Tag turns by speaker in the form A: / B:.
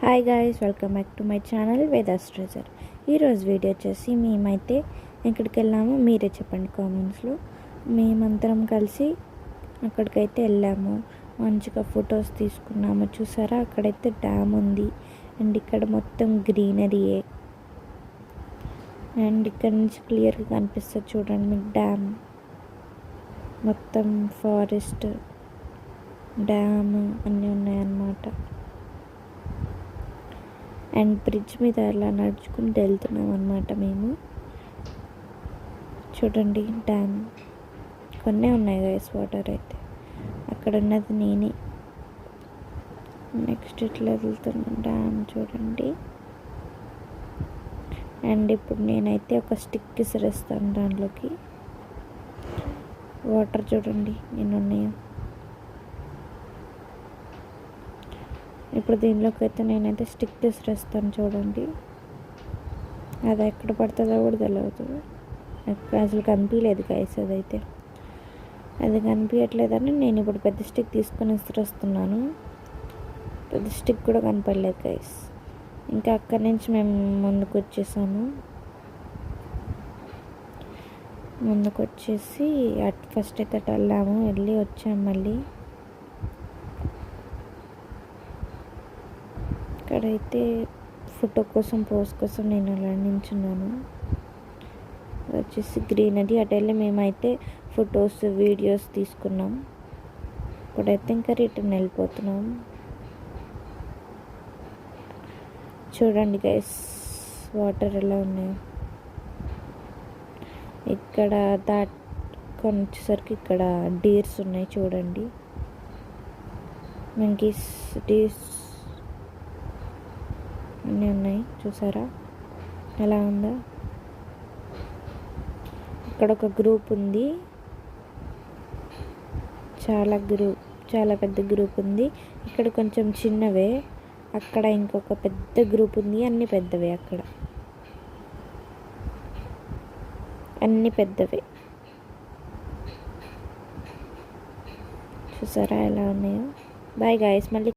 A: Hi guys, welcome back to my channel Vedas treasure. ఈరోజు video వచ్చేసి మేమైతే ఎక్కడికి వెళ్ళామో మీరే చెప్పండి కామెంట్స్లో. మేమందరం కలిసి అక్కడికైతే వెళ్ళాము. మంచిగా ఫొటోస్ తీసుకున్నాము. చూసారా, అక్కడైతే డ్యామ్ ఉంది అండ్ ఇక్కడ మొత్తం గ్రీనరీయే. అండ్ ఇక్కడ నుంచి క్లియర్గా కనిపిస్తుంది చూడండి మీకు డ్యామ్. మొత్తం ఫారెస్ట్, డ్యామ్ అన్నీ ఉన్నాయన్నమాట. అండ్ బ్రిడ్జ్ మీద అలా నడుచుకుంటూ వెళ్తున్నాం అన్నమాట మేము. చూడండి డ్యామ్ కొన్నే ఉన్నాయి గైస్ వాటర్ అయితే. అక్కడ ఉన్నది నేనే. నెక్స్ట్ ఇట్లా వెళ్తున్నా డ్యామ్ చూడండి. అండ్ ఇప్పుడు నేనైతే ఒక స్టిక్ విసిరేస్తాను దాంట్లోకి. వాటర్ చూడండి ఎన్ని ఉన్నాయో. ఇప్పుడు దీనిలోకి అయితే నేనైతే స్టిక్ విసిరేస్తాను చూడండి. అది ఎక్కడ పడుతుందో కూడా తెలియదు. అసలు కనిపించలేదు గైస్. అది కనిపించట్లేదని నేను ఇప్పుడు పెద్ద స్టిక్ తీసుకొని విసిరేస్తున్నాను. పెద్ద స్టిక్ కూడా కనపడలేదు గైస్. ఇంకా అక్కడి నుంచి మేము ముందుకు వచ్చేసి ఫస్ట్ అయితే అటు వెళ్ళి వచ్చాము. మళ్ళీ ఇక్కడైతే ఫోటో కోసం పోజ్ కోసం నేను అలా నించున్నాను. వచ్చేసి గ్రీనరీ. అటు వెళ్ళి మేమైతే ఫొటోస్ వీడియోస్ తీసుకున్నాం. ఇప్పుడైతే ఇంకా రిటర్న్ వెళ్ళిపోతున్నాం. చూడండి గైస్ వాటర్ ఎలా ఉన్నాయో. ఇక్కడ వచ్చేసరికి ఇక్కడ డీర్స్ ఉన్నాయి చూడండి. మంకీస్, డీర్స్ అన్నీ ఉన్నాయి. చూసారా ఎలా ఉందో. ఇక్కడ ఒక గ్రూప్ ఉంది. చాలా పెద్ద గ్రూప్ ఉంది. ఇక్కడ కొంచెం చిన్నవే. అక్కడ ఇంకొక పెద్ద గ్రూప్ ఉంది. అన్నీ పెద్దవే. అక్కడ అన్నీ పెద్దవే. చూసారా ఎలా ఉన్నాయో. బాయ్ గాయస్, మళ్ళీ